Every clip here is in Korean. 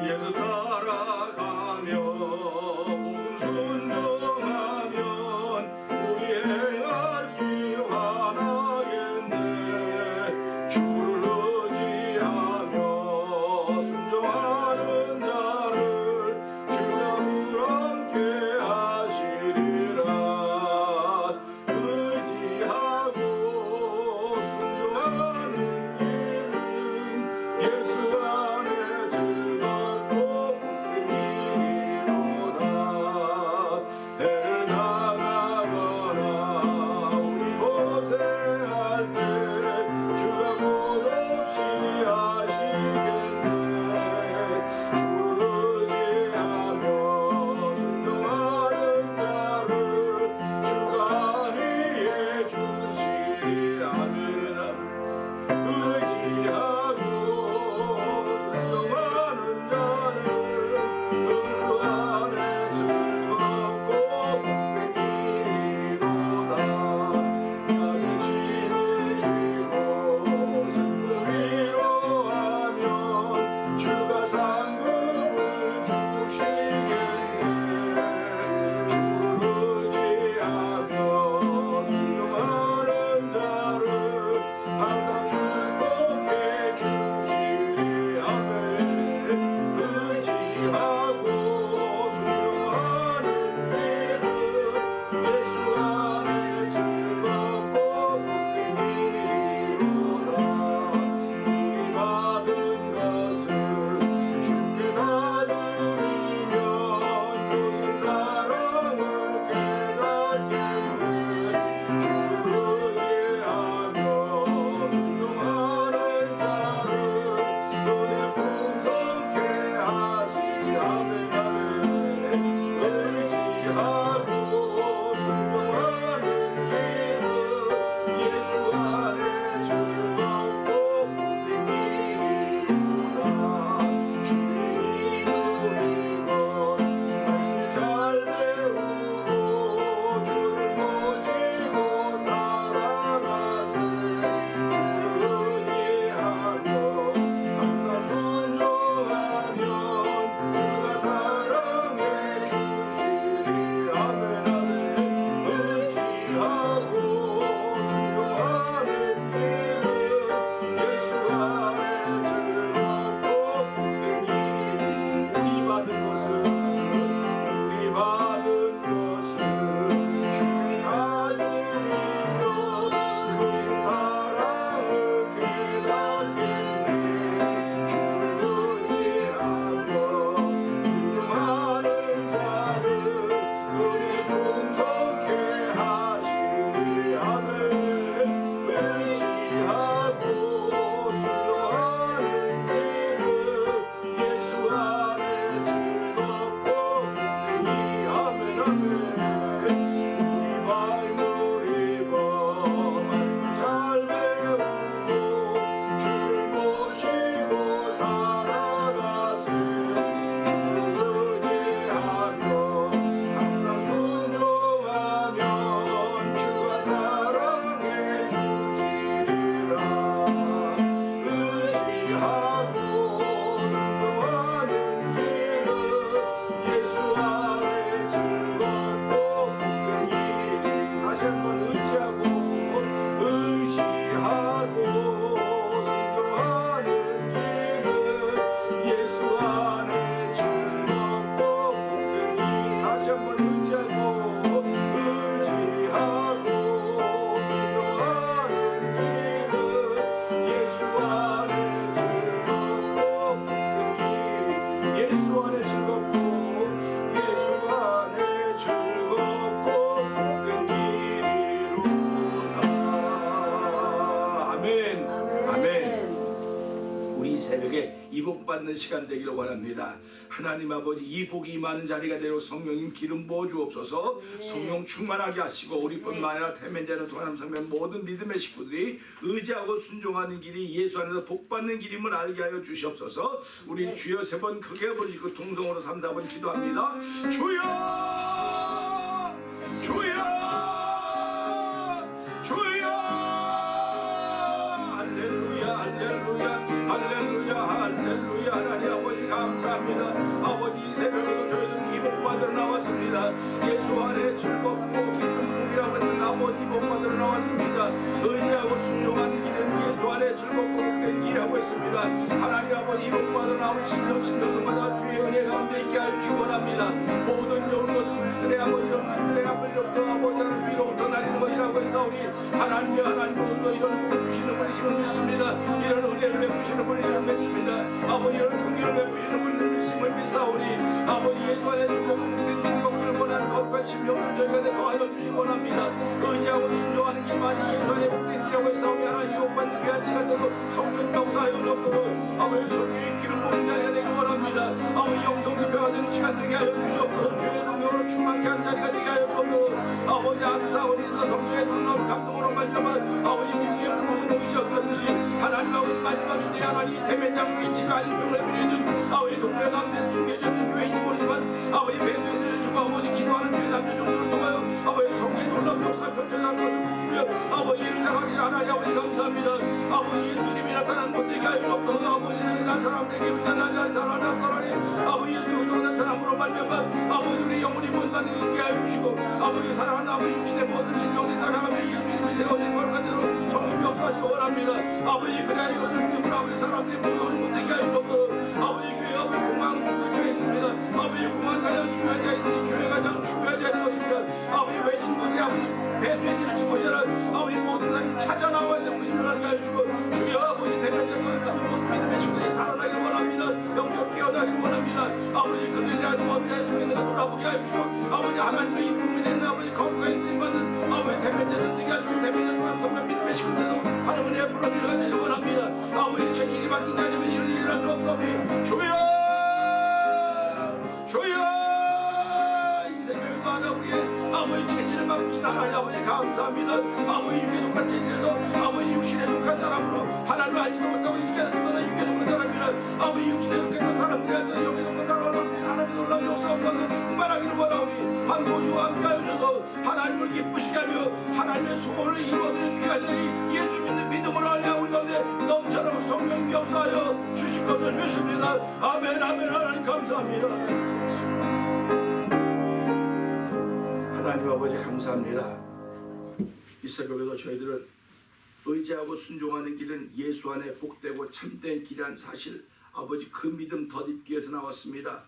예수 따라가며 복음 순종하면 우리 행할 길 하나겠네. 주를 의지하며 순종하는 자를 주가 함께 하시리라. 의지하고 순종하는 길은 예수 안에 즐겁고 복된 길이로다. 해를 당하거나 우리 고생할 때 주가 끝없이 하시겠네. 주를 의지하며 순종하는 자를 주가 안위해 주시리. 아멘. 의지하고 순종하는 자는 예수 안에 즐겁고 복된 길이로다. 나의 짐을 지고 슬픔 위로하면 주가 상급을 주시겠네. 주를 의지하며 순종하는 자를 항상 축복해 주시리. 아멘. 의지하고 순종하는 길은 예수 안에 즐겁고 복된 길이로다. 우리 받은 것을 주께 다 드리면 그것은 사랑을 깨닫겠네. 주를 의지하며 순종하는 자를 은혜 풍성케 하시. 아멘. 아멘. 의지하고 순종하는 길은 예수 안에 즐겁고 복된 길이로다. 주님 이루리고 말씀 잘 배우고 주를 모시고 살아가세. 주를 의지하며 항상 순종하면 주가 사랑해 주시리. 아멘. 아멘. 의지하고 순종하는 길은 예수 안에 즐겁고 복된 길이. 우리 받은 것을 주께 다 드리며 그것은 사랑을 깨닫겠네. 주를 의지하며 순종하는 자를 은혜 풍성케 하시리. 아멘. 의지하고 순종하는 길은 예수 안에 즐겁고 복된 길. 아멘. 아멘. 우리 마음을 입어 말씀 잘 배우고 주를 모시고 살아가세. 주를 의지하며 항상 순종하면 주가 사랑해 주시리라. 의지하고 순종하는 길은 예수 안에 즐겁고 복된 길이. 다시 한번 의지하고 순종하는 길은 예수 안에 즐겁고 복된 길. 다시 한번 의지하고 순종하는 길은 예수 안에 즐겁고 복된 길. 예수 안에 즐겁고 복된 길이로다. 아멘. 아멘. 우리 이 새벽에 이 복 받는 시간 되기를 원합니다. 하나님 아버지, 이 복이 임하는 자리가 되도록 성령님 기름 부어 주옵소서. 성령 충만하게 하시고 우리뿐만 아니라 태면자는 통하는 성면 모든 믿음의 식구들이 의지하고 순종하는 길이 예수 안에서 복 받는 길임을 알게 하여 주시옵소서. 우리 주여 세 번 크게 부르시고 통성으로 3, 4번 기도합니다. 주여 주여 주여. 할렐루야 할렐루야 할렐루야 할렐루야. 하나님 아버지 감사 감사합니다. 아버지 이 새벽에도 저희는 이 복 받으러 나왔습니다. 예수 안에 즐겁고 기쁜 복이라고 했던 아버지 복 받으러 나왔습니다. 의지하고 순종하는 길은 예수 안에 즐겁고 복된 길이라고 했습니다. 하나님 아버지 이 복 받으러 나온 신령마다 주의 은혜 가운데 있게 하여 주시기 원합니다. 모든 좋은 것은 물들의 아버지로 물들의 앞을로부터 아버지 하나님 위로부터 나리는 것이라고 했사오니 하나님이 하나님으로부터 이런 복을 주시는 분이심을 믿습니다. 이런 은혜를 베푸시는 분이심을 믿습니다. 아버지 이런 긍휼을 베푸시는 분이심을 믿사오니 아버지 예수 안에 즐겁고 복된 길 걷기를 원하는 거룩한 심령을 저희가 더하여 주시기 원합니다. 의지하고 순종하는 길만이 예수 안에 복된 길이라고 했사오니 하나님 복 받는 귀한 시간들도 성령 역사하여 주옵소서. 아버지 성령의 기름 부은 자리가 되기 원합니다. 아버지 영성 집회가 되는 시간 되게 하여 주시옵소서. 주의 성령으로 충만케 하는 자리가 되게 하여 주옵소서. 아버지 안사원에서 성령의 놀라운 감동으로 만져만 아버지 미국의 부르는 오이시 얻었듯이 하나님 아버지 마지막 시대에 하나님 대면장 위치가 아닌 동네 비례는 아버지 동네 가운데 숨겨져 있는 교회인지 모르지만 아버지 배수의 주고 아버지 기도하는 주의 남녀 정도를 통하여 아버지 성령의 놀라운 역사 펼쳐나갈 것을 꿈꾸며 아버지 이를 생각하기 하나님 아버지 감사합니다. 아버지 예수님이 나타난 곳 되게 하여 주옵소서. 아버지는 난 사람 되게 난 사람이 아버지 예수가 나타남으로 말미암아 아버지 우리 영혼이 본받는 있게 하여 주시고 아버지 사랑하는 아버지 육신의 모든 질병을 따라가며 예수님이 세워진 거룩한 대로 성령 역사하시기 원합니다. 아버지 그래야 이것을 믿음으로 아버지 사람들이 모여오는 것 되게 하여 주옵소서. 아버지 교회가 아버지 공항 근처에 있습니다. 아버지 공항 가장 중요한 자리들이 교회 가장 중요한 자리인 것입니다. 아버지 외진 곳에 아버지 배수의 질을 짓고 있는 아버지 모든 사람이 찾아 나와야 되는 것임을 알게 하여 주고 주여 아버지 대면적과 모든 믿음의 친구들이 살아나기를 원합니다. 영적 깨어나기를 원합니다. 아버지 그들이 어디에 속에 내가 돌아보게 하여 주시고 아버지 하나님의 이쁨이 되는 아버지 거룩하게 쓰임받는 아버지 대면자들 되게 하시고 대면자들 정말 믿음의 친구들도 하나님의 부러지를 가지기 원합니다. 아버지 책임이 맡기지 않으면 이런 일이 일어날 수 없사오니 주여 이 새벽에도 하나 우리의 아버지 체질을 바꾸신 하나님 아버지 감사합니다. 아버지 육에 속한 체질에서 아버지 육신에 속한 사람으로 하나님을 알지도 못하고 이렇게 하지만 육에 속한 사람이라 아버지 육신에 속한 사람들이 영에 속한 사람을 하나님 놀라운 역사가 충만하기를 원하오니 한도주와 함께 하여서 하나님을 기쁘시게 하며 하나님의 소원을 이루어드리는 귀한 자리 예수 믿는 믿음으로 알려 우리 가운데 넘쳐나고 성령 역사하여 주실 것을 믿습니다. 아멘 아멘 하나님 감사합니다. 하나님 아버지 감사합니다. 이 새벽에도 저희들은 의지하고 순종하는 길은 예수 안에 복되고 참된 길이란 사실 아버지 그 믿음 덧입기 위해서 나왔습니다.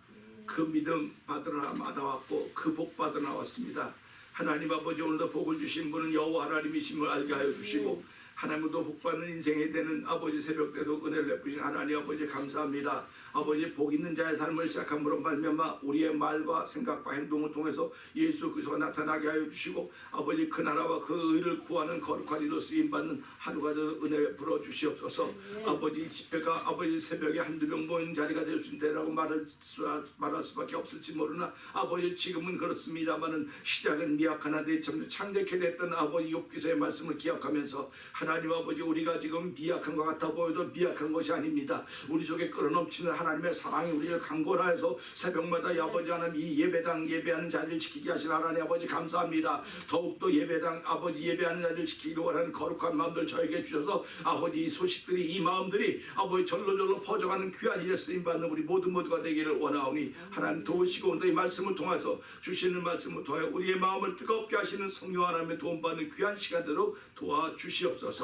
그 믿음 받으러 나왔고 그 복 받으러 나왔습니다. 하나님 아버지 오늘도 복을 주신 분은 여호와 하나님이심을 알게 하여 주시고 하나님도 복받는 인생에 되는 아버지 새벽 때도 은혜를 베푸신 하나님 아버지 감사합니다. 아버지 복 있는 자의 삶을 시작함으로 말미암아 우리의 말과 생각과 행동을 통해서 예수 그리스도가 나타나게 하여 주시고 아버지 그 나라와 그 의를 구하는 거룩한 이로 쓰임받는 하루가 되어 은혜를 베풀어 주시옵소서. 아버지 집회가 아버지 새벽에 한두 명 모인 자리가 될 수 있다라고 말할 수밖에 없을지 모르나 아버지 지금은 그렇습니다마는 시작은 미약하나데 창대케 됐던 아버지 욥기서의 말씀을 기억하면서 하나님 아버지 우리가 지금 미약한 것 같아 보여도 미약한 것이 아닙니다. 우리 속에 끌어넘치는 하나님의 사랑이 우리를 강권하여서 새벽마다 아버지 하나님 이 예배당 예배하는 자리를 지키게 하신 하나님 아버지 감사합니다. 더욱더 예배당 아버지 예배하는 자리를 지키기를 원하는 거룩한 마음들 저에게 주셔서 아버지 이 소식들이 이 마음들이 아버지 절로절로 퍼져가는 귀한 일에 쓰임받는 우리 모두가 되기를 원하오니 하나님 도우시고 오늘 이 말씀을 통해서 주시는 말씀을 통해 우리의 마음을 뜨겁게 하시는 성령 하나님의 도움받는 귀한 시간대로 도와주시옵소서.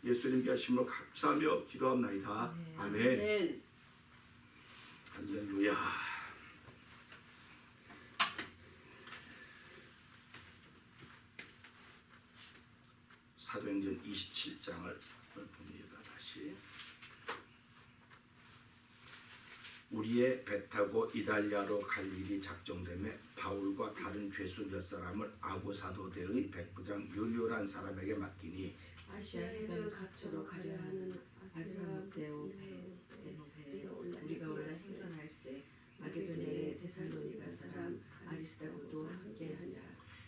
예수님 귀하심으로 감사하며 기도합나이다. 아멘. 할렐루야. 사도행전 27장을 봅니다. 다시 우리의 배 타고 이달리아로 갈 일이 작정되매 바울과 다른 죄수 몇 사람을 아고사도대의 백부장 율리오란 사람에게 맡기니 아시아 해변 각처로 가려 하는 아르마데오 베노베 우리가 올라 행선할세 마게도냐의 데살로니가 사람 아리스다고도 함께하니라.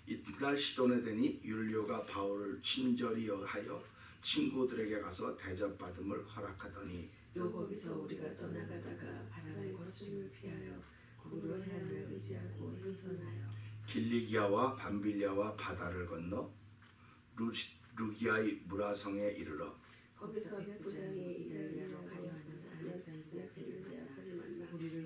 이튿날 시돈에 되니 율리오가 바울을 친절히 하여 친구들에게 가서 대접받음을 허락하더니 또 거기서 우리가 떠나가다가 바람의 거스름을 피하여 거꾸로 해안을 의지하고 행선하여 길리기아와 밤빌리아와 바다를 건너 루기아의 무라성에 이르러 거기서 백부장이 이달리아로 가려 하는 알렉산드로를 만나 우리를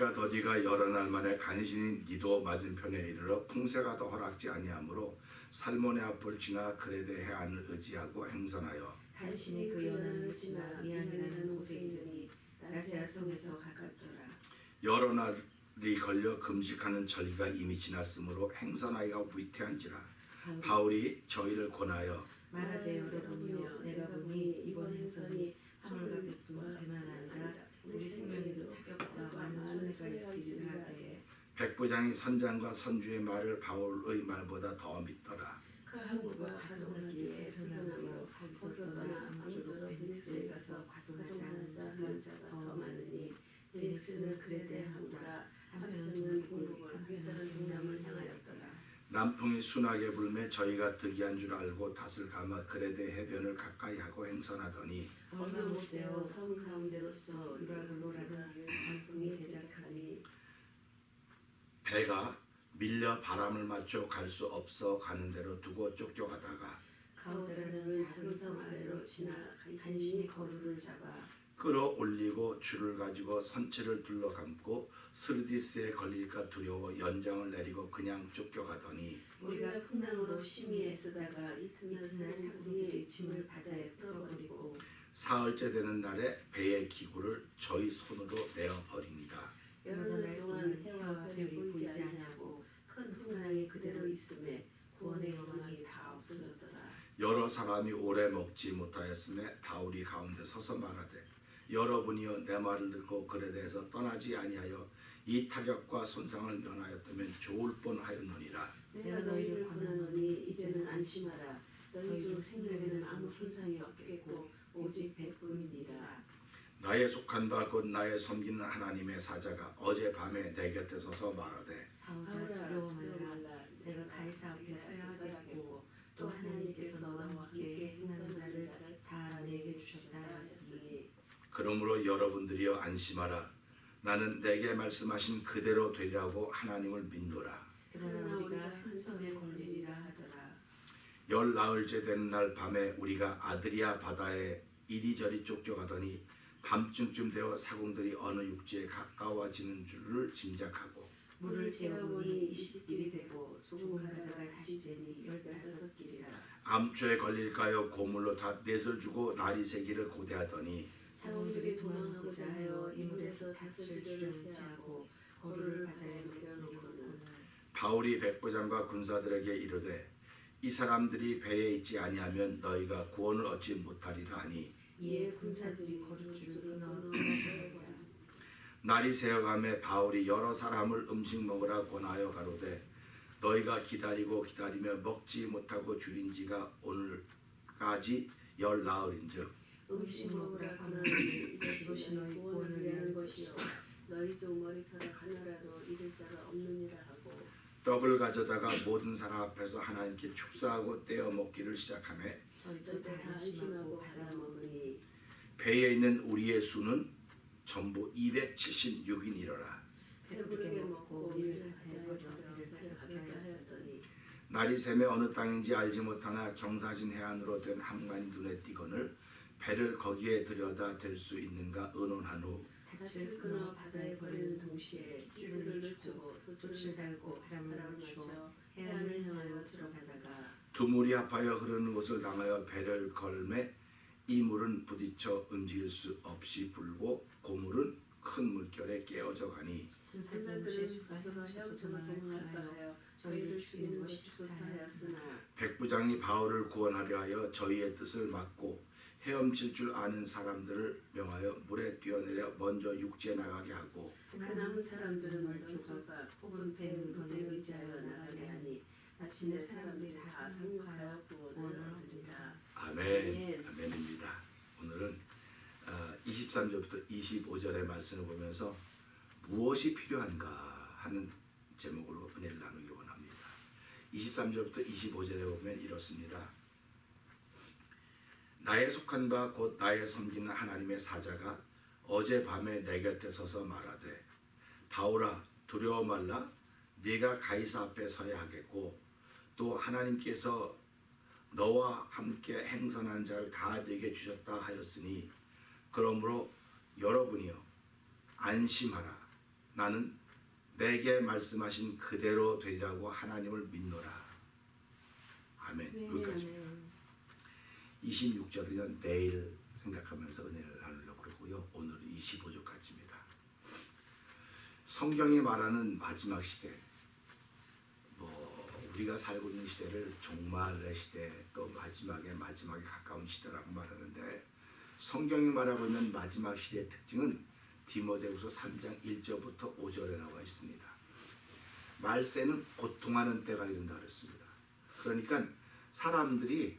그러니까 더디가 여러 날 만에 간신히 니도 맞은편에 이르러 풍세가 더 허락지 아니하므로 살몬의 앞을 지나 그레데 해안을 의지하고 행선하여 간신히 그 연안을 지나 미안이라는 곳에 이르니 라세아 성에서 가깝더라. 여러 날이 걸려 금식하는 절기가 이미 지났으므로 행선하기가 위태한지라 바울이 저희를 권하여 말하되 여러분이여 내가 보니 이번 행선이 하물과 백분 대만 아니라 우리 생명에도 타격과 많은 손해가 있으리라 하되 백부장이 선장과 선주의 말을 바울의 말보다 더 믿더라. 그 항구가 가동하기에 변함으로 거기서 떠나 아마조로 베닉스에 가서 가동하지 않은 자가 더 많으니 베닉스는 그레데 항구라 한편은 동북을 한편은 동남을 향하였더라. 남풍이 순하게 불매 저희가 득이한 줄 알고 닷을 감아 그레데 해변을 가까이 하고 행선하더니 얼마 못되어 섬 가운데로서 유라굴로라는 단풍이 대작하니 배가 밀려 바람을 맞춰 갈 수 없어 가는 대로 두고 쫓겨가다가 가오다라는 작은 섬 아래로 지나 간신히 거루를 잡아 끌어올리고 줄을 가지고 선체를 둘러감고 스르디스에 걸릴까 두려워 연장을 내리고 그냥 쫓겨가더니 우리가 풍랑으로 심히 애쓰다가 이튿날 사구들이 짐을 바다에 풀어버리고 사흘째 되는 날에 배의 기구를 저희 손으로 내어버립니다. 여러 날 동안 해와 별이 보이지 아니하고 큰 풍랑이 그대로 있음에 구원의 영광이 다 없어졌더라. 여러 사람이 오래 먹지 못하였음에 바울이 가운데 서서 말하되 여러분이여 내 말을 듣고 그레데에서 떠나지 아니하여 이 타격과 손상을 면하였다면 좋을 뻔하였느니라. 내가 너희를 권하노니 이제는 안심하라. 너희 중 생명에는 아무 손상이 없겠고 오직 백분이니라. 나의 속한 바 곧 나의 섬기는 하나님의 사자가 어젯밤에 내 곁에 서서 말하되 바울아 두려워 말라. 내가 가이사 앞에 서야 하겠고 또 하나님께서 너와 함께 행하는 자를 다 내게 주셨다 하시니 그러므로 여러분들이여 안심하라. 나는 내게 말씀하신 그대로 되리라고 하나님을 믿노라. 그러나 우리가 한 섬에 걸리리라 하더라. 열 나흘째 되는 날 밤에 우리가 아드리아 바다에 이리저리 쫓겨가더니 밤중쯤 되어 사공들이 어느 육지에 가까워지는 줄을 짐작하고 물을 재어보니 20길이 되고 조금 가다가 다시 재니 15길이라. 암초에 걸릴까요 고물로 다 넷을 주고 날이 새기를 고대하더니 사공들이 도망하고자 하여 이물에서 닻을 주저앉지 하고 거루를 바다에 내려놓고는 바울이 백부장과 군사들에게 이르되 이 사람들이 배에 있지 아니하면 너희가 구원을 얻지 못하리라 하니 이에 군사들이 거루줄을 끊어 날이 새어가매 바울이 여러 사람을 음식 먹으라 권하여 가로되 너희가 기다리고 기다리며 먹지 못하고 줄인 지가 오늘까지 열 나흘인즉 음식 먹으라 권하노니 이것이 너희 구원을 위한 것이요 너희 중 머리카락 하나라도 잃을 자가 없느니라 하고 떡을 가져다가 모든 사람 앞에서 하나님께 축사하고 떼어 먹기를 시작하매 저희도 다 안심하고 받아먹으니 배에 있는 우리의 수는 전부 276인이로라. 배부르게 먹고 우리를 바다에 버려 배를 가볍게 하였더니 날이 새매 어느 땅인지 알지 못하나 경사진 해안으로 된 함관이 눈에 띄거늘 배를 거기에 들여다 댈 수 있는가 의논한 후 닻을 끊어 바다에 버리는 동시에 줄을 늦추고 돛을 달고 바람을 맞춰 해안을 향하여 들어가다가 두 물이 합하여 흐르는 곳을 향하여 배를 걸매 이 물은 부딪혀 움직일 수 없이 불고 고물은 큰 물결에 깨어져 가니 군사들은 제수가 헤엄쳐서 도망할까 하여 저희를 죽이는 것이 좋다 하였으나 백부장이 바울을 구원하려 하여 저희의 뜻을 막고 헤엄칠 줄 아는 사람들을 명하여 물에 뛰어내려 먼저 육지에 나가게 하고 그 남은 사람들은 멀쩡가 혹은 배으로에 의지하여 나가게 하니 마침내 사람들이 다 상륙하여 구원을 얻으리라. 아멘. 아멘입니다. 오늘은 23절부터 25절의 말씀을 보면서 무엇이 필요한가 하는 제목으로 은혜를 나누기 원합니다. 23절부터 25절에 보면 이렇습니다. 나의 속한 바 곧 나의 섬기는 하나님의 사자가 어젯밤에 내 곁에 서서 말하되 바울아 두려워 말라. 네가 가이사 앞에 서야 하겠고 또 하나님께서 너와 함께 행선한 자를 다 네게 주셨다 하였으니 그러므로 여러분이여 안심하라. 나는 내게 말씀하신 그대로 되리라고 하나님을 믿노라. 아멘. 여기까지. 26절은 내일 생각하면서 은혜를 나누려고 그러고요. 오늘은 25절까지입니다. 성경이 말하는 마지막 시대, 우리가 살고 있는 시대를 종말의 시대, 또 마지막에 가까운 시대라고 말하는데, 성경이 말하고 있는 마지막 시대의 특징은 디모데후서 3장 1절부터 5절에 나와 있습니다. 말세는 고통하는 때가 이른다 그랬습니다. 그러니까 사람들이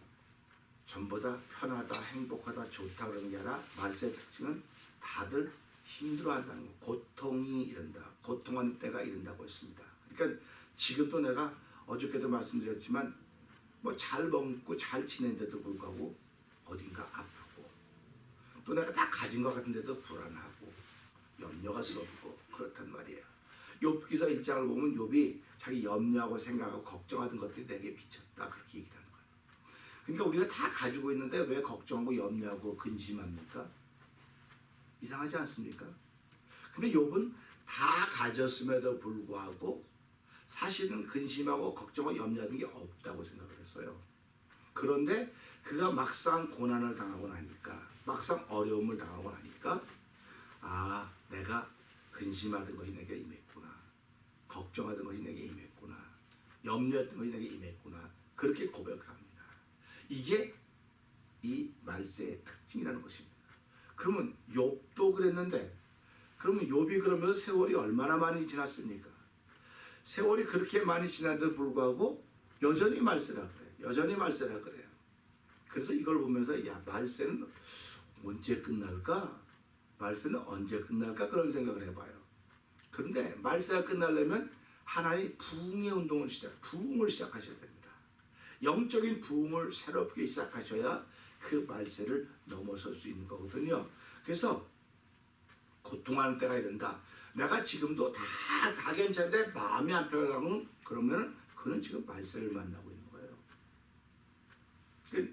전부 다 편하다, 행복하다, 좋다 그러는 게 아니라 말세의 특징은 다들 힘들어한다는 거, 고통이 이른다, 고통하는 때가 이른다고 했습니다. 그러니까 지금도 내가 어저께도 말씀드렸지만 잘 먹고 잘 지낸데도 불구하고 어딘가 아프고, 또 내가 다 가진 것 같은데도 불안하고 염려가 스럽고 그렇단 말이에요. 욥기서 1장을 보면 욥이 자기 염려하고 생각하고 걱정하던 것들이 내게 미쳤다 그렇게 얘기를 하는 거예요. 그러니까 우리가 다 가지고 있는데 왜 걱정하고 염려하고 근심합니까? 이상하지 않습니까? 근데 욥은 다 가졌음에도 불구하고 사실은 근심하고 걱정하고 염려하는 게 없다고 생각을 했어요. 그런데 그가 막상 고난을 당하고 나니까, 막상 어려움을 당하고 나니까, 아, 내가 근심하던 것이 내게 임했구나, 걱정하던 것이 내게 임했구나, 염려했던 것이 내게 임했구나, 그렇게 고백을 합니다. 이게 이 말세의 특징이라는 것입니다. 그러면 욥도 그랬는데, 그러면 욥이 그러면 세월이 얼마나 많이 지났습니까? 세월이 그렇게 많이 지난데도 불구하고 여전히 말세라 그래요. 여전히 말세라 그래요. 그래서 이걸 보면서 야, 말세는 언제 끝날까? 말세는 언제 끝날까? 그런 생각을 해봐요. 그런데 말세가 끝나려면 하나님 부흥의 운동을 부흥을 시작하셔야 됩니다. 영적인 부흥을 새롭게 시작하셔야 그 말세를 넘어설 수 있는 거거든요. 그래서 고통하는 때가 이른다. 내가 지금도 다 괜찮은데 마음이 안 편하면 그러면 그는 지금 말세를 만나고 있는 거예요.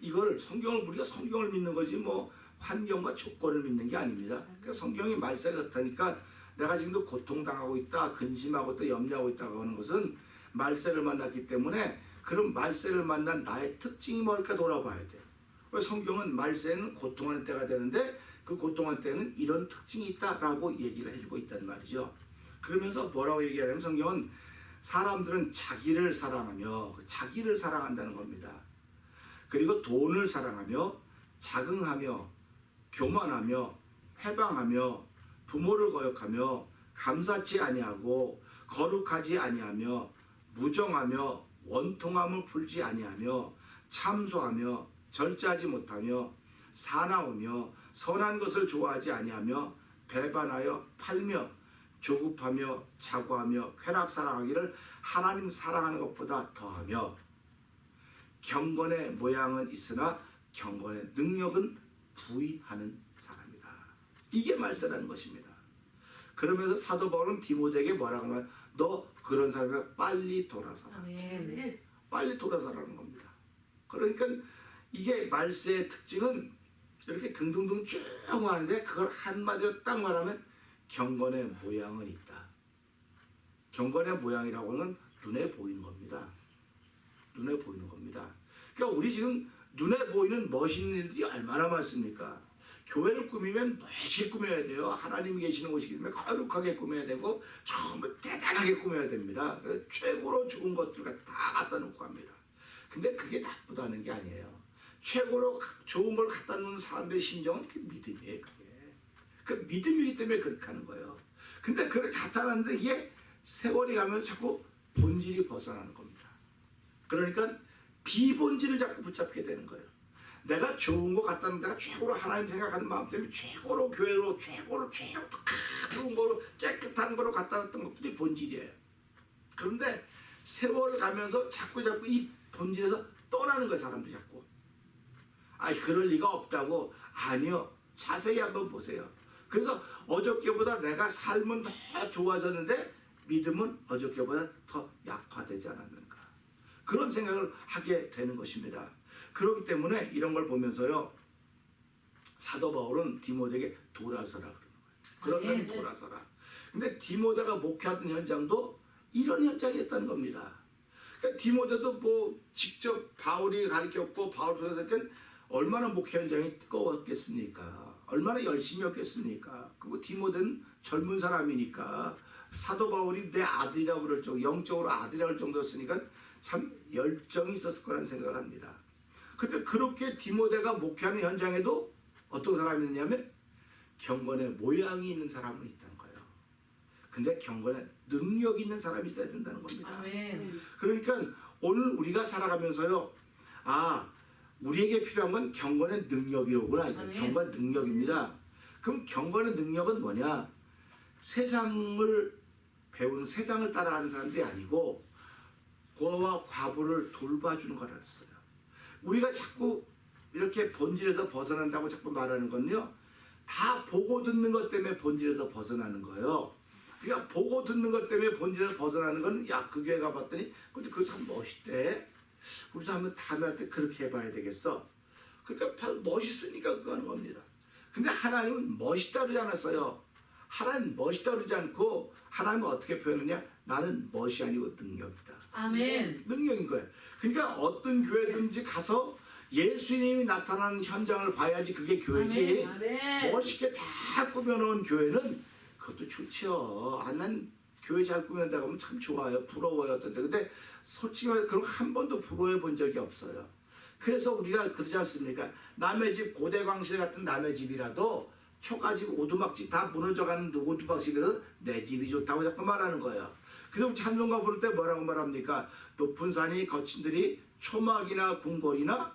이걸 우리가 성경을 믿는 거지 환경과 조건을 믿는 게 아닙니다. 그러니까 성경이 말세가 그렇다니까 내가 지금도 고통당하고 있다, 근심하고 있다, 염려하고 있다고 하는 것은 말세를 만났기 때문에 그런 말세를 만난 나의 특징이 뭘까 돌아봐야 돼요. 성경은 말세는 고통하는 때가 되는데 그 고통한 때는 이런 특징이 있다라고 얘기를 해주고 있단 말이죠. 그러면서 뭐라고 얘기하냐면 성경은 사람들은 자기를 사랑하며, 자기를 사랑한다는 겁니다. 그리고 돈을 사랑하며, 자긍하며, 교만하며, 회방하며, 부모를 거역하며, 감사치 아니하고, 거룩하지 아니하며, 무정하며, 원통함을 풀지 아니하며, 참소하며, 절제하지 못하며, 사나우며, 선한 것을 좋아하지 아니하며, 배반하여 팔며, 조급하며, 자고하며, 쾌락 사랑하기를 하나님 사랑하는 것보다 더하며, 경건의 모양은 있으나 경건의 능력은 부인하는 사람이다. 이게 말세라는 것입니다. 그러면서 사도 바울은 디모데에게 뭐라고 하면 너 그런 사람이라 빨리 돌아서라. 아멘. 빨리 돌아서라는 겁니다. 그러니까 이게 말세의 특징은 이렇게 등등등 쭉 하는데 그걸 한마디로 딱 말하면 경건의 모양은 있다. 경건의 모양이라고는 눈에 보이는 겁니다. 눈에 보이는 겁니다. 그러니까 우리 지금 눈에 보이는 멋있는 일들이 얼마나 많습니까? 교회를 꾸미면 멋있게 꾸며야 돼요. 하나님이 계시는 곳이기 때문에 거룩하게 꾸며야 되고 정말 대단하게 꾸며야 됩니다. 최고로 좋은 것들 다 갖다 놓고 합니다. 근데 그게 나쁘다는 게 아니에요. 최고로 좋은 걸 갖다 놓는 사람들의 심정은 그 믿음이에요. 그게. 그 믿음이기 때문에 그렇게 하는 거예요. 근데 그걸 갖다 놨는데 이게 세월이 가면 자꾸 본질이 벗어나는 겁니다. 그러니까 비본질을 자꾸 붙잡게 되는 거예요. 내가 좋은 거 갖다 놓는 내가 최고로 하나님 생각하는 마음 때문에 최고로 교회로 최고로 좋은 거로 깨끗한 거로 갖다 놨던 것들이 본질이에요. 그런데 세월을 가면서 자꾸 이 본질에서 떠나는 거예요. 사람들이 자꾸. 그럴 리가 없다고. 아니요. 자세히 한번 보세요. 그래서 어저께보다 내가 삶은 더 좋아졌는데 믿음은 어저께보다 더 약화되지 않았는가. 그런 생각을 하게 되는 것입니다. 그렇기 때문에 이런 걸 보면서요. 사도 바울은 디모데에게 돌아서라 그러는 거예요. 그러면 돌아서라. 근데 디모데가 목회하던 현장도 이런 현장이었다는 겁니다. 그러니까 디모데도 뭐 직접 바울이 가르쳤고 바울 통해서 얼마나 목회 현장이 뜨거웠겠습니까? 얼마나 열심히 했겠습니까? 그리고 디모데는 젊은 사람이니까 사도 바울이 내 아들이라고 그럴 정도, 영적으로 아들이라고 할 정도였으니까 참 열정이 있었을 거라는 생각을 합니다. 근데 그렇게 디모데가 목회하는 현장에도 어떤 사람이 있냐면 경건의 모양이 있는 사람은 있다는 거예요. 근데 경건에 능력이 있는 사람이 있어야 된다는 겁니다. 아멘. 그러니까 오늘 우리가 살아가면서요, 우리에게 필요한 건 경건의 능력이로구나. 아멘. 경건 능력입니다. 그럼 경건의 능력은 뭐냐? 세상을 배우는, 세상을 따라가는 사람들이 아니고 고아와 과부를 돌봐주는 거라 했어요. 우리가 자꾸 이렇게 본질에서 벗어난다고 자꾸 말하는 건요, 다 보고 듣는 것 때문에 본질에서 벗어나는 거예요. 그러니까 보고 듣는 것 때문에 본질에서 벗어나는 건, 야, 그 교회 가봤더니 그거 참 멋있대. 우리도 한번 다음에 할 때 그렇게 해봐야 되겠어. 그러니까 멋있으니까 그거 하는 겁니다. 근데 하나님은 멋있다 그러지 않았어요. 하나님 멋있다 그러지 않고 하나님은 어떻게 표현하냐? 나는 멋이 아니고 능력이다. 아멘. 능력인 거예요. 그러니까 어떤 교회든지 가서 예수님이 나타나는 현장을 봐야지 그게 교회지. 아멘. 멋있게 다 꾸며놓은 교회는 그것도 좋지요. 난 교회 잘 꾸며낸다고 하면 참 좋아요. 부러워요. 근데 솔직히 말해서 그런 한 번도 부러워해 본 적이 없어요. 그래서 우리가 그러지 않습니까? 남의 집, 고대광실 같은 남의 집이라도 초가집, 오두막집 다 무너져가는 오두막집에서 내 집이 좋다고 자꾸 말하는 거예요. 그래서 찬송가 부를 때 뭐라고 말합니까? 높은 산이 거친들이 초막이나 궁궐이나,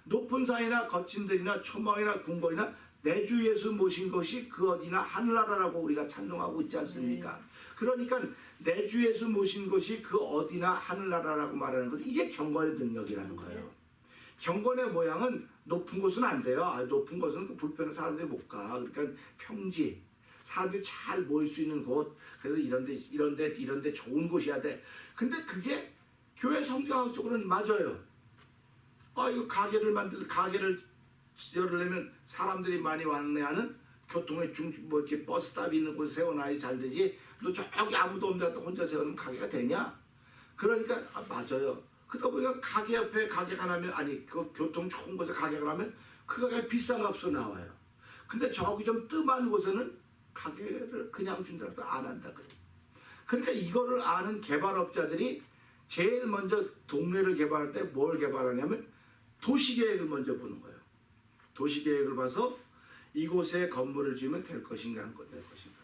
높은 산이나 거친들이나 초막이나 궁궐이나 내 주 예수 모신 것이 그 어디나 하늘나라라고 우리가 찬송하고 있지 않습니까? 그러니까 내 주 예수 모신 것이 그 어디나 하늘나라라고 말하는 것, 이게 경건의 능력이라는 거예요. 경건의 모양은 높은 곳은 안 돼요. 높은 곳은 그 불편한 사람들이 못 가. 그러니까 평지, 사람들이 잘 모일 수 있는 곳, 그래서 이런데 좋은 곳이야 돼. 근데 그게 교회 성경학적으로는 맞아요. 이거 가게를 열으려면 사람들이 많이 왔네하는 교통의 뭐 이렇게 버스탑이 있는 곳에 세워놔야 잘 되지. 너 저기 아무도 없는 데 혼자 세우면 가게가 되냐? 그러니까 맞아요. 그러다 보니까 가게 옆에 가게가 나면, 그 교통 좋은 곳에 가게가 나면 그 가게가 비싼 값으로 나와요. 근데 저기 좀 뜸한 곳에는 가게를 그냥 준다고 안 한다 그래요. 그러니까 이거를 아는 개발업자들이 제일 먼저 동네를 개발할 때 뭘 개발하냐면 도시계획을 먼저 보는 거예요. 도시계획을 봐서 이곳에 건물을 지으면 될 것인가 안 될 것인가.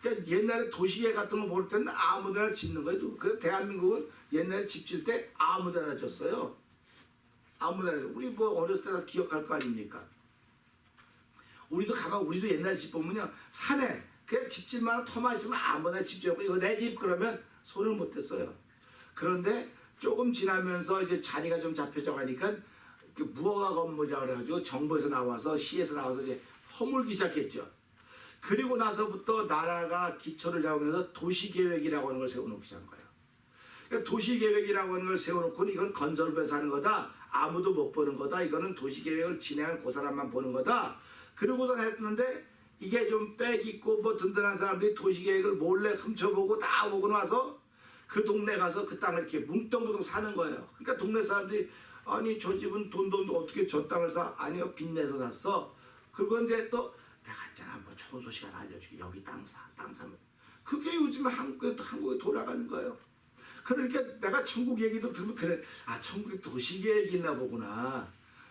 그러니까 옛날에 도시계획 같은 거 볼 때는 아무데나 짓는 거예요. 그 대한민국은 옛날에 집 질 때 아무데나 졌어요. 아무데나. 우리 뭐 어렸을 때 기억할 거 아닙니까? 우리도 옛날 집 보면요, 산에 그냥 집질만 터만 있으면 아무나 집 지었고, 이거 내 집 그러면 손을 못 댔어요. 그런데 조금 지나면서 이제 자리가 좀 잡혀져 가니까 그 무허가 건물이라 그래가지고 정부에서 나와서, 시에서 나와서 이제 허물기 시작했죠. 그리고 나서부터 나라가 기초를 잡으면서 도시계획이라고 하는 걸 세워놓기 시작한 거예요. 그러니까 도시계획이라고 하는 걸 세워놓고는 이건 건설부에서 하는 거다, 아무도 못 보는 거다, 이거는 도시계획을 진행한 그 사람만 보는 거다. 그러고서 했는데 이게 좀 빽 있고 뭐 든든한 사람들이 도시계획을 몰래 훔쳐보고 다 보고 나서 그 동네 가서 그 땅을 이렇게 뭉뚱뭉뚱 사는 거예요. 그러니까 동네 사람들이, 아니 저 집은 돈도 없는데 어떻게 저 땅을 사? 아니요, 빚내서 샀어. 그리고 이제 또 내가 있잖아, 뭐 좋은 소식 하나 알려줄게. 여기 땅 사면. 그게 요즘 한국에 돌아가는 거예요. 그러니까 내가 천국 얘기도 들으면 그래, 천국에 도시계획이 있나 보구나.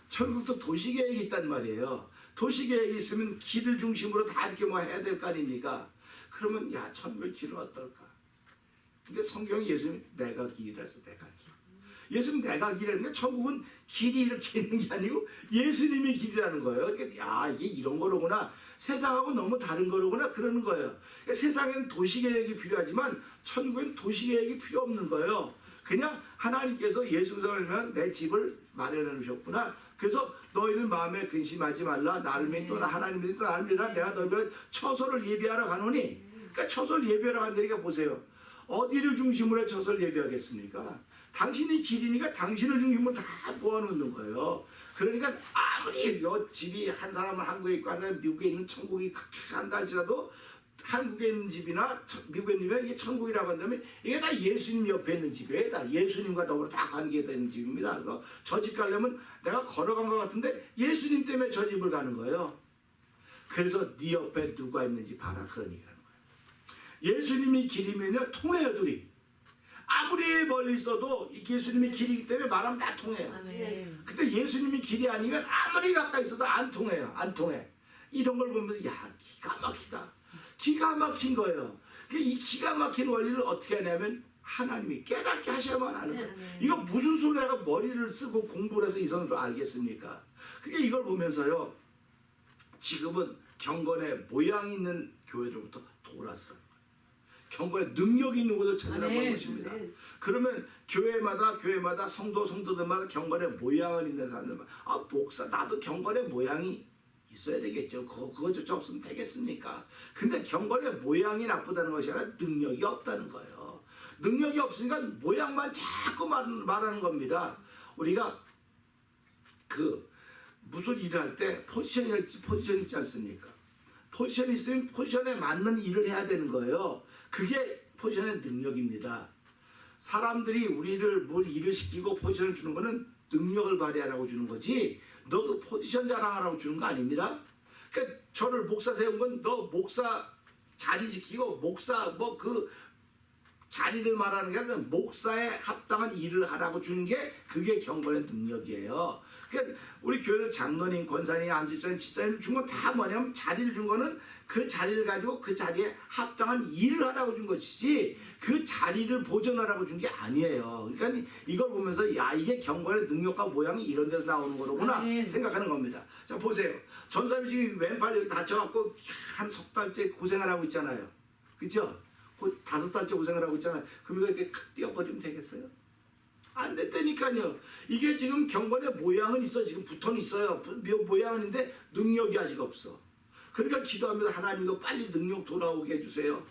천국도 도시계획이 있단 말이에요. 도시계획이 있으면 길을 중심으로 다 이렇게 뭐 해야 될 거 아닙니까? 그러면 야, 천국의 길은 어떨까? 근데 성경이 예수님 내가 길이라서 내가 길. 예수님 내가 길이라는 게, 천국은 길이 이렇게 있는 게 아니고 예수님이 길이라는 거예요. 그러니까 이게 이런 거로구나. 세상하고 너무 다른 거로구나. 그러는 거예요. 그러니까 세상에는 도시계획이 필요하지만 천국엔 도시계획이 필요 없는 거예요. 그냥 하나님께서 예수 믿으면 내 집을 마련해 주셨구나. 그래서 너희는 마음에 근심하지 말라. 나를 믿고 하나님 믿고 나를 믿으라. 내가 너희를 처소를 예비하러 가노니. 그러니까 처소를 예비하러 간다니까 보세요. 어디를 중심으로 해 처소를 예비하겠습니까? 당신이 길이니까 당신을 중심으로 다 모아놓는 거예요. 그러니까 아무리 요 집이 한 사람은 한국에 있고 한 사람은 미국에 있는 천국이 그렇게 한다 할지라도 한국에 있는 집이나 미국에 있는 집이나 이게 천국이라고 한다면 이게 다 예수님 옆에 있는 집이에요. 다 예수님과 더불어 다 관계되는 집입니다. 그래서 저 집 가려면 내가 걸어간 것 같은데 예수님 때문에 저 집을 가는 거예요. 그래서 네 옆에 누가 있는지 봐라, 그런 얘기라는 거예요. 예수님이 길이면요 통해요, 둘이. 아무리 멀리 있어도 예수님이 길이기 때문에 말하면 다 통해요. 아멘. 근데 예수님이 길이 아니면 아무리 가까이 있어도 안 통해요. 안 통해. 이런 걸 보면 야, 기가 막히다. 기가 막힌 거예요. 이 기가 막힌 원리를 어떻게 하냐면 하나님이 깨닫게 하셔야만 하는 거예요. 이거 무슨 소리 내가 머리를 쓰고 공부를 해서 이 정도 알겠습니까? 그러니까 이걸 보면서요. 지금은 경건의 모양 있는 교회들부터 돌아서는 거예요. 경건의 능력 있는 곳을 찾으라는 것입니다. 그러면 교회마다 성도들마다 경건의 모양을 있는 사람들만 목사 나도 경건의 모양이 있어야 되겠죠. 그거조차 없으면 되겠습니까? 근데 경건의 모양이 나쁘다는 것이 아니라 능력이 없다는 거예요. 능력이 없으니까 모양만 자꾸 말하는 겁니다. 우리가 무슨 일을 할 때 포지션 있지 않습니까? 포지션이 있으면 포지션에 맞는 일을 해야 되는 거예요. 그게 포지션의 능력입니다. 사람들이 우리를 뭘 일을 시키고 포지션을 주는 거는 능력을 발휘하라고 주는 거지 너 그 포지션 자랑하라고 주는 거 아닙니다. 그러니까 저를 목사 세운 건 너 목사 자리 지키고 목사 자리를 말하는 게 아니라 목사에 합당한 일을 하라고 주는 게 그게 경건의 능력이에요. 그러니까 우리 교회는 장로님, 권사님, 안지자님, 집사님 준 건 다 뭐냐면 자리를 준 거는 그 자리를 가지고 그 자리에 합당한 일을 하라고 준 것이지 그 자리를 보존하라고 준 게 아니에요. 그러니까 이걸 보면서 야 이게 경건의 능력과 모양이 이런 데서 나오는 거로구나 생각하는 겁니다. 자 보세요. 전사님이 지금 왼팔 여기 다쳐갖고 한 석 달째 고생을 하고 있잖아요. 그죠? 5달째 고생을 하고 있잖아요. 그럼 이거 이렇게 탁 띄어버리면 되겠어요? 안 됐다니까요. 이게 지금 경건의 모양은 있어. 지금 붙어는 있어요. 모양은 있는데 능력이 아직 없어. 그러니까 기도합니다. 하나님 이거 빨리 능력 돌아오게 해주세요.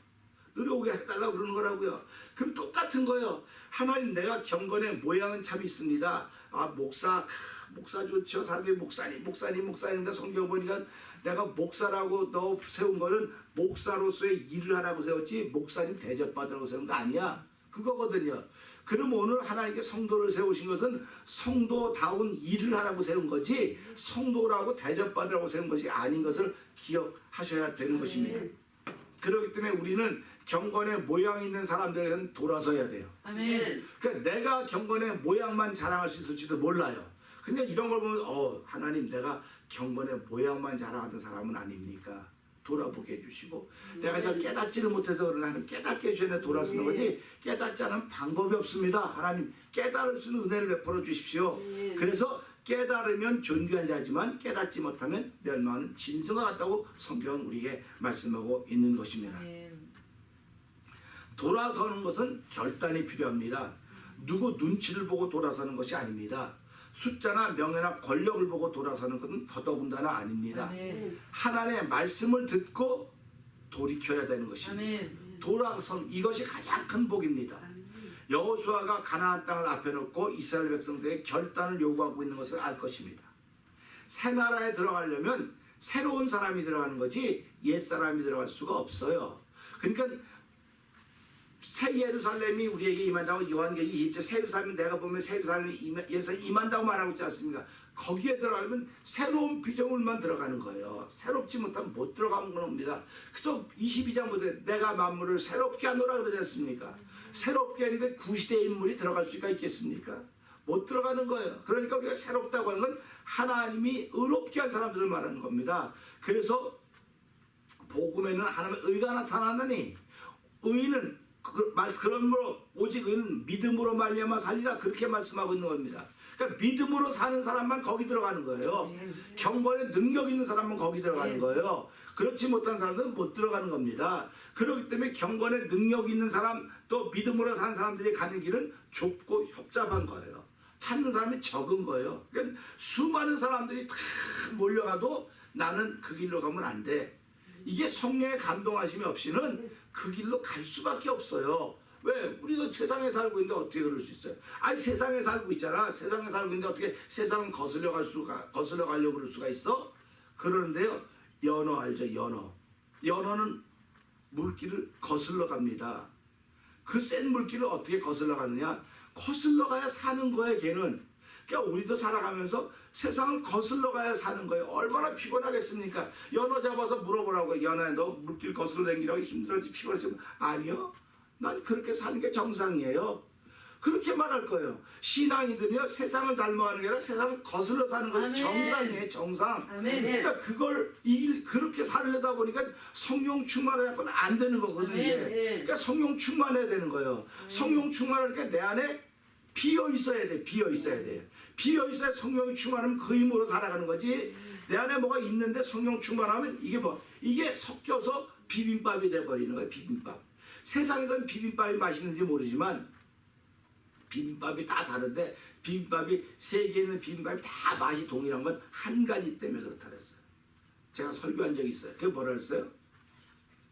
들어오게 해달라고 그러는 거라고요. 그럼 똑같은 거예요. 하나님 내가 경건의 모양은 참 있습니다. 목사 좋죠. 사람들이 목사님인데 성경 보니까 내가 목사라고 너 세운 거는 목사로서의 일을 하라고 세웠지 목사님 대접받으라고 세운 거 아니야. 그거거든요. 그럼 오늘 하나님께 성도를 세우신 것은 성도다운 일을 하라고 세운 거지 성도라고 대접받으라고 세운 것이 아닌 것을 기억하셔야 되는 것입니다. 그렇기 때문에 우리는 경건의 모양이 있는 사람들에게는 돌아서야 돼요. 아멘. 그러니까 내가 경건의 모양만 자랑할 수 있을지도 몰라요. 근데 이런 걸 보면 하나님 내가 경건의 모양만 자랑하던 사람은 아닙니까? 돌아보게 해주시고 내가 잘 깨닫지를 못해서 그러나 하나님 깨닫게 해주셔야 돌아서는 거지 깨닫지 않은 방법이 없습니다. 하나님 깨달을 수 있는 은혜를 베풀어 주십시오. 그래서 깨달으면 존귀한 자지만 깨닫지 못하면 멸망하는 짐승과 같다고 성경은 우리에게 말씀하고 있는 것입니다. 돌아서는 것은 결단이 필요합니다. 누구 눈치를 보고 돌아서는 것이 아닙니다. 숫자나 명예나 권력을 보고 돌아서는 것은 더더군다나 아닙니다. 하나님의 말씀을 듣고 돌이켜야 되는 것입니다. 돌아서는 이것이 가장 큰 복입니다. 여호수아가 가나안 땅을 앞에 놓고 이스라엘 백성들에게 결단을 요구하고 있는 것을 알 것입니다. 새 나라에 들어가려면 새로운 사람이 들어가는 거지 옛 사람이 들어갈 수가 없어요. 그러니까 새 예루살렘이 우리에게 임한다고 요한계시 20절 새 예루살렘이 내가 보면 새 예루살렘이 임한다고 말하고 있지 않습니까? 거기에 들어가려면 새로운 피조물만 들어가는 거예요. 새롭지 못하면 못 들어가는 겁니다. 그래서 22장 보세요. 내가 만물을 새롭게 하노라 그러지 않습니까? 새롭게 했는데 구시대의 인물이 들어갈 수가 있겠습니까? 못 들어가는 거예요. 그러니까 우리가 새롭다고 하는 건 하나님이 의롭게 한 사람들을 말하는 겁니다. 그래서 복음에는 하나님의 의가 나타나느니 의인은 그러므로 오직 의는 믿음으로 말미암아 살리라 그렇게 말씀하고 있는 겁니다. 그러니까 믿음으로 사는 사람만 거기 들어가는 거예요. 경건에 능력 있는 사람만 거기 들어가는 거예요. 그렇지 못한 사람들은 못 들어가는 겁니다. 그렇기 때문에 경건에 능력 있는 사람 또 믿음으로 사는 사람들이 가는 길은 좁고 협잡한 거예요. 찾는 사람이 적은 거예요. 그러니까 수많은 사람들이 다 몰려가도 나는 그 길로 가면 안 돼. 이게 성령의 감동하심이 없이는 그 길로 갈 수밖에 없어요. 왜? 우리가 세상에 살고 있는데 어떻게 그럴 수 있어요? 아니 세상에 살고 있잖아. 세상에 살고 있는데 어떻게 세상은 거슬려 가려고 그럴 수가 있어? 그러는데요. 연어 알죠? 연어는 물길을 거슬러 갑니다. 그 센 물길을 어떻게 거슬러 가느냐? 거슬러 가야 사는 거예요, 걔는. 그러니까 우리도 살아가면서 세상을 거슬러 가야 사는 거예요. 얼마나 피곤하겠습니까? 연어 잡아서 물어보라고. 연어야, 너 물길 거슬러 다니라고 힘들었지, 피곤하지? 아니요. 난 그렇게 사는 게 정상이에요. 그렇게 말할 거예요. 신앙이들이요, 세상을 닮아가는 게 아니라 세상을 거슬러 사는 것이 아멘. 정상이에요, 정상. 아멘. 그러니까 그걸 그렇게 살려다 보니까 성령 충만해갖고는 안 되는 거거든요. 아멘. 그러니까 성령 충만해야 되는 거예요. 성령 충만하니까 내 안에 비어 있어야 돼, 비어 있어야 돼. 비어 있어야 성령이 충만하면 그 힘으로 살아가는 거지. 내 안에 뭐가 있는데 성령 충만하면 이게 섞여서 비빔밥이 돼버리는 거예요, 비빔밥. 세상에서는 비빔밥이 맛있는지 모르지만 비빔밥이 다 다른데 비빔밥이 세계에 있는 비빔밥이 다 맛이 동일한 건 한 가지 때문에 그렇다 그랬어요. 제가 설교한 적이 있어요. 그게 뭐라 그랬어요?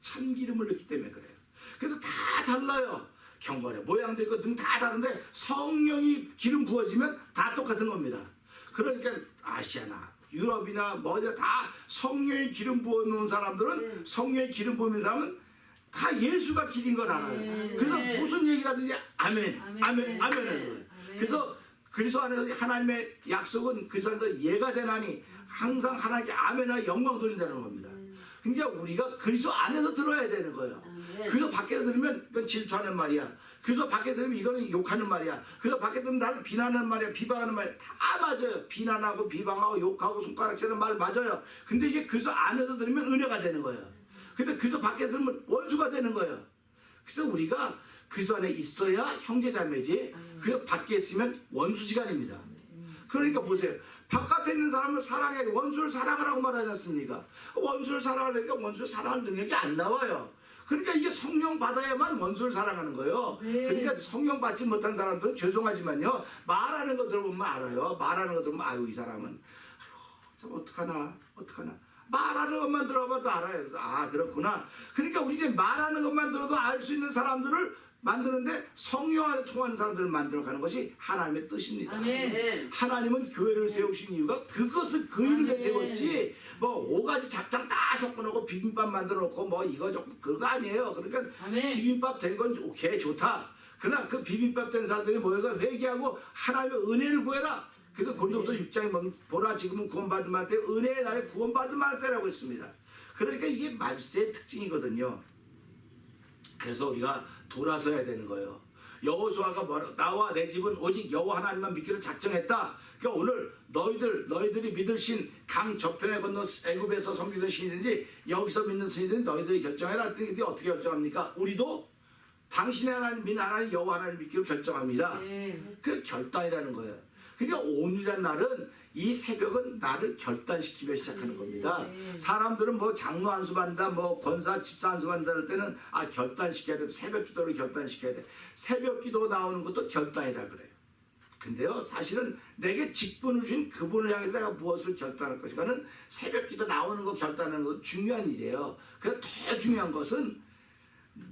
참기름을 넣기 때문에 그래요. 그래도 다 달라요. 경건의 모양도 있고 등 다 다른데 성령이 기름 부어지면 다 똑같은 겁니다. 그러니까 아시아나 유럽이나 뭐냐 다 성령이 기름 부어놓은 사람들은 성령이 기름 부어놓은 사람은 다 예수가 길인 걸 알아요. 그래서 무슨 얘기를 하든지 아멘, 아멘, 아멘 하는 거예요. 그래서 그리스도 안에서 하나님의 약속은 그리스도 안에서 예가 되나니 항상 하나님께 아멘하고 영광 돌린다는 겁니다. 그러니까 우리가 그리스도 안에서 들어야 되는 거예요. 그래서 밖에서 들으면 이건 질투하는 말이야. 그래서 밖에 들으면 이거는 욕하는 말이야. 그래서 밖에 들으면 나를 비난하는 말이야, 비방하는 말이야. 다 맞아요. 비난하고 비방하고 욕하고 손가락질하는 말 맞아요. 근데 이게 그리스도 안에서 들으면 은혜가 되는 거예요. 근데 그래서 밖에 들으면 원수가 되는 거예요. 그래서 우리가 그리스도 안에 있어야 형제자매지. 그 밖에 있으면 원수지간입니다. 그러니까 보세요. 바깥에 있는 사람을 사랑해, 원수를 사랑하라고 말하지 않습니까? 원수를 사랑하려니까 원수를 사랑할 능력이 안 나와요. 그러니까 이게 성령 받아야만 원수를 사랑하는 거예요. 그러니까 성령 받지 못한 사람들은 죄송하지만요, 말하는 거 들어보면 알아요. 말하는 거 들으면 아유 이 사람은 아유 어떡하나 말하는 것만 들어봐도 알아요. 그래서 아 그렇구나. 그러니까 우리 이제 말하는 것만 들어도 알 수 있는 사람들을 만드는데 성령 안에 통하는 사람들을 만들어가는 것이 하나님의 뜻입니다. 아멘. 하나님은 교회를 세우신 이유가 그것을 그 일을 위해 세웠지 뭐 5가지 잡장 다 섞어놓고 비빔밥 만들어놓고 뭐 이거 좀 그거 아니에요. 그러니까 아멘. 비빔밥 된 건 오케이 좋다. 그러나 그 비빔밥 된 사람들이 모여서 회개하고 하나님의 은혜를 구해라. 그래서 고린도후서 6장에 보면 보라 지금은 구원받을 만한 때 은혜의 날에 구원받을 만한 때라고 했습니다. 그러니까 이게 말세의 특징이거든요. 그래서 우리가 돌아서야 되는 거예요. 여호수아가 나와 내 집은 오직 여호와 하나님만 믿기로 작정했다. 그러니까 오늘 너희들이 믿을 신 강 저편에 건너 애굽에서 섬기던 신이든지 여기서 믿는 신이든지 너희들이 결정해라. 그랬더니 어떻게 결정합니까? 우리도 당신의 하나님 믿는 하나님 여호와 하나님 믿기로 결정합니다. 그 결단이라는 거예요. 그러니까 오늘이란 날은 이 새벽은 나를 결단시키며 시작하는 겁니다. 사람들은 뭐 장로 안수 받는다, 뭐 권사 집사 안수 받는다 할 때는 아 결단시켜야 돼. 새벽 기도를 결단시켜야 돼. 새벽 기도 나오는 것도 결단이라 그래요. 근데요 사실은 내게 직분을 주신 그분을 향해서 내가 무엇을 결단할 것인가는 새벽 기도 나오는 거 결단하는 것도 중요한 일이에요. 그래서 더 중요한 것은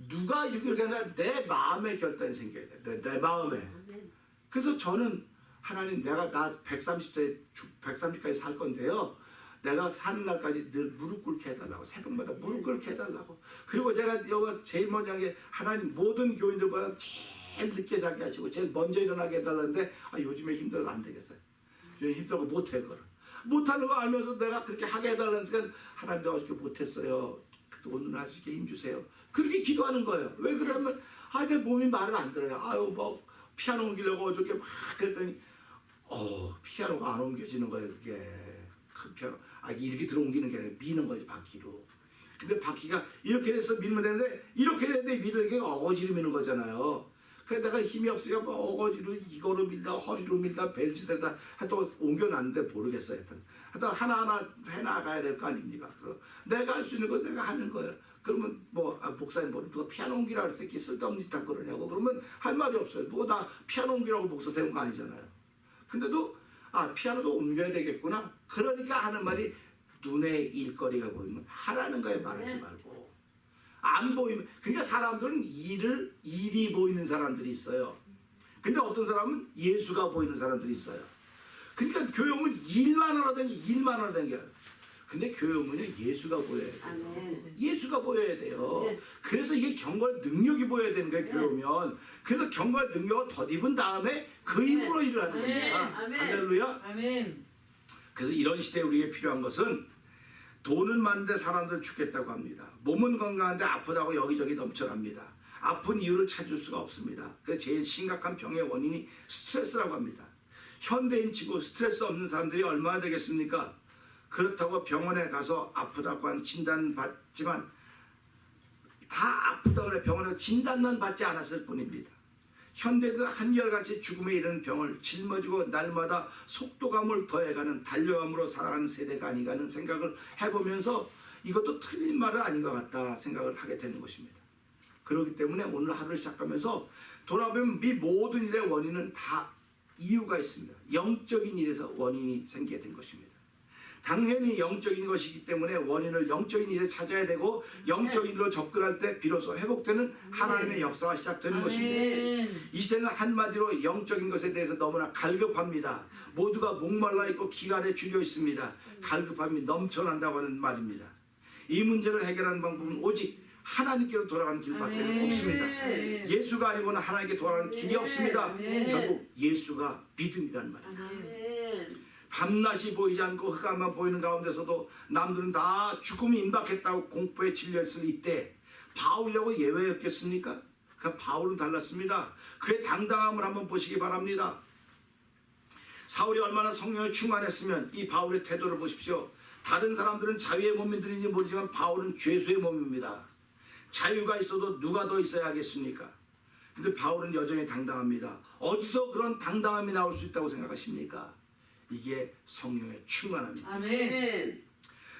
누가 이렇게 아니라 내 마음의 결단이 생겨야 돼. 내 마음에. 그래서 저는 하나님 나 130까지 살 건데요. 내가 사는 날까지 늘 무릎 꿇게 해달라고. 새벽마다 무릎 꿇게 해달라고. 그리고 제가 여기 제일 먼저 한 게 하나님 모든 교인들보다 제일 늦게 자게 하시고 제일 먼저 일어나게 해달라는데 아, 요즘에 힘들어서 안 되겠어요. 요즘 힘들고 못해 그걸. 못하는 거 알면서 내가 그렇게 하게 해달라는 순간 하나님 내가 어저께 못했어요. 오늘 할 수 있게 힘주세요. 그렇게 기도하는 거예요. 왜 그러면 아, 내 몸이 말을 안 들어요. 아유 뭐 피아노 옮기려고 어저께 막 그랬더니 피아노가 안 옮겨지는 거예요. 그게 큰 피아노 이렇게 들어 옮기는 게 아니라 미는 거지 바퀴로. 근데 바퀴가 이렇게 돼서 밀면 되는데 이렇게 되는데 밀는 게 어거지로 미는 거잖아요. 그래서 내가 힘이 없으니까 뭐 어거지로 이거로 밀다 허리로 밀다 벨짓에다 하여튼 옮겨놨는데 모르겠어요. 하여튼 하나하나 해나가야 될 거 아닙니까? 그래서 내가 할 수 있는 거 내가 하는 거예요. 그러면 뭐 목사님 뭐 누가 피아노 옮기라 그랬어. 이렇게 쓸데없는 짓 다 그러냐고. 그러면 할 말이 없어요. 뭐 나 피아노 옮기라고 목사 세운 거 아니잖아요. 근데도 피아노도 옮겨야 되겠구나. 그러니까 하는 말이 눈에 일거리가 보이면 하라는 거에 말하지 말고 안 보이면. 그러니까 사람들은 일이 보이는 사람들이 있어요. 근데 어떤 사람은 예수가 보이는 사람들이 있어요. 그러니까 교회 오면 일만 하러 다니고 일만 하러 다니고 근데 교회 오면요 예수가 보여야 돼요. 아멘. 예수가 보여야 돼요. 네. 그래서 이게 경건의 능력이 보여야 되는 거예요. 교회 오면. 그래서 경건의 능력을 덧입은 다음에 그 힘으로 일을 하는 겁니다. 아멘. 할렐루야. 아멘. 그래서 이런 시대에 우리에게 필요한 것은 돈은 많은데 사람들은 죽겠다고 합니다. 몸은 건강한데 아프다고 여기저기 넘쳐납니다. 아픈 이유를 찾을 수가 없습니다. 그래서 제일 심각한 병의 원인이 스트레스라고 합니다. 현대인 치고 스트레스 없는 사람들이 얼마나 되겠습니까? 그렇다고 병원에 가서 아프다고 한 진단 받지만 다 아프다고 그래 병원에 진단만 받지 않았을 뿐입니다. 현대인들은 한결같이 죽음에 이르는 병을 짊어지고 날마다 속도감을 더해가는 달려감으로 살아가는 세대가 아닌가 하는 생각을 해보면서 이것도 틀린 말은 아닌 것 같다 생각을 하게 되는 것입니다. 그렇기 때문에 오늘 하루를 시작하면서 돌아보면 이 모든 일의 원인은 다 이유가 있습니다. 영적인 일에서 원인이 생기게 된 것입니다. 당연히 영적인 것이기 때문에 원인을 영적인 일에 찾아야 되고 영적인 일로 접근할 때 비로소 회복되는 하나님의 역사가 시작되는 것입니다. 이 시대는 한마디로 영적인 것에 대해서 너무나 갈급합니다. 모두가 목말라 있고 기간에 죽여 있습니다. 갈급함이 넘쳐난다고 하는 말입니다. 이 문제를 해결하는 방법은 오직 하나님께로 돌아가는 길밖에 없습니다. 예수가 아니고는 하나님께 돌아가는 길이 없습니다. 결국 예수가 믿음이라는 말입니다. 아멘. 밤낮이 보이지 않고 흑암만 보이는 가운데서도 남들은 다 죽음이 임박했다고 공포에 질려있을 이때 바울이라고 예외였겠습니까? 그 바울은 달랐습니다. 그의 당당함을 한번 보시기 바랍니다. 사울이 얼마나 성령에 충만했으면 이 바울의 태도를 보십시오. 다른 사람들은 자유의 몸인들인지 모르지만 바울은 죄수의 몸입니다. 자유가 있어도 누가 더 있어야 하겠습니까? 근데 바울은 여전히 당당합니다. 어디서 그런 당당함이 나올 수 있다고 생각하십니까? 이게 성령의 충만함입니다. 아멘.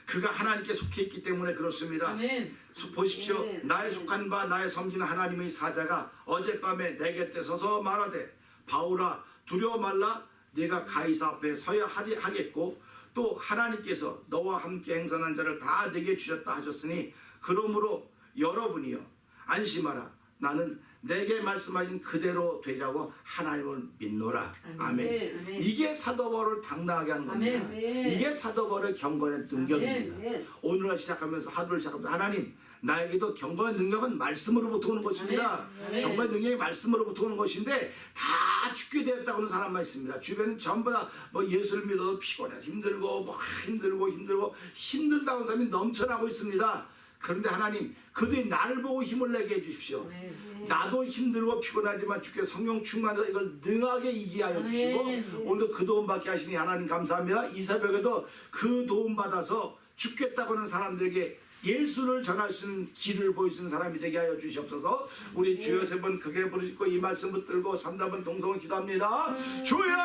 그가 하나님께 속해 있기 때문에 그렇습니다. 아멘. 보십시오. 네. 나의 속한 바 나의 섬기는 하나님의 사자가 어젯밤에 내 곁에 서서 말하되 바울아 두려워 말라 네가 가이사 앞에 서야 하겠고 또 하나님께서 너와 함께 행선한 자를 다 내게 주셨다 하셨으니 그러므로 여러분이여 안심하라 나는 내게 말씀하신 그대로 되리라고 하나님을 믿노라. 아멘. 아멘. 이게 사도 바울을 당당하게 하는 겁니다. 아멘. 이게 사도 바울의 경건의 능력입니다. 아멘. 오늘을 시작하면서 하루를 시작하면서 하나님 나에게도 경건의 능력은 말씀으로부터 오는 것입니다. 아멘. 경건의 능력이 말씀으로부터 오는 것인데 다 죽게 되었다고 하는 사람만 있습니다. 주변은 전부 다 뭐 예수를 믿어도 피곤해 힘들고 뭐 힘들고 힘들다고 하는 사람이 넘쳐나고 있습니다. 그런데 하나님 그들이 나를 보고 힘을 내게 해주십시오. 아멘. 나도 힘들고 피곤하지만 주께 성령 충만해서 이걸 능하게 이기게 하여 주시고 오늘도 그 도움 받게 하시니 하나님 감사합니다. 이 새벽에도 그 도움 받아서 죽겠다고 하는 사람들에게 예수를 전할 수 있는 길을 보여주는 사람이 되게 하여 주시옵소서. 우리 주여 세 번 크게 부르짖고 이 말씀 붙들고 3-4번 동성을 기도합니다. 주여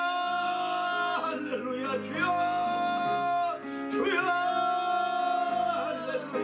할렐루야 주여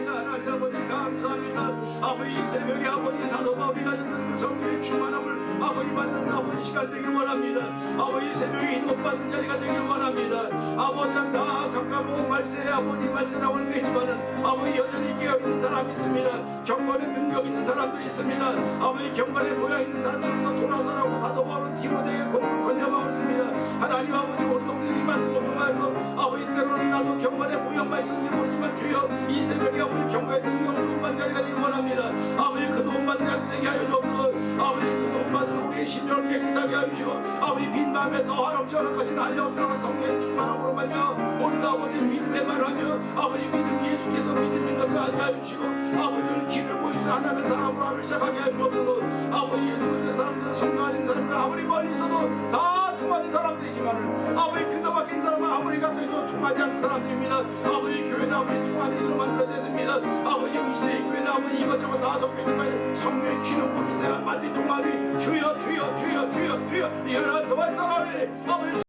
하나님 아버지 감사합니다. 아버지 이 새벽에 아버지 사도 바울이 가졌던 그 성령의 충만함을 아버지 받는 아버지 시간 되길 원합니다. 아버지 새벽에 인도받는 자리가 되길 원합니다. 아버지 다 가까운 말세 아버지 말세라고 되지만은 아버지 여전히 깨어있는 사람이 있습니다. 경건의 능력 있는 사람들이 있습니다. 아버지 경건의 모양 있는 사람들은 돌아서라고 사도 바울은 디모데에게 권면하고 있습니다. 하나님 아버지 오늘도 우리들이 말씀을 통하여서 아버지 때로는 나도 경건의 모양만 있었는지 모르지만 주여 이 새벽에 아버지 경건의 능력을 도움받는 자리가 되길 원합니다. 아버지 그 도움받는 자리 되게 하여 주옵소서. 아버지 그 도움받는 우리의 심령을 깨끗하게 하여 주시고 아버지 빈 마음에 더 한없이 허락하신 알려주라는 성령의 충만함으로 말며 오늘 아버지 믿음의 말하며 아버지 믿음 예수께서 믿음인 것을 알게 하여 주시고 아버지를 길을 보이시는 하나님의 사람으로 하루 시작하게 하여 주옵소서. 아버지 예수 그리스도의 사람들은 성령 아닌 사람들은 아무리 멀리 있어도 다 통하는 사람들이지만 아버지 그도 바뀐 사람은 아무리 가까이 있어도 통하지 않는 사람들입니다. 아버지 교회는 아버지 통하는 일로 만들어져야 됩니다. 아버지 이 시대의 교회는 아버지 이것저것 다 섞여있지만 성령의 기름 부으세요. 만디 통하니 주여 이하나 도와서라니 아버지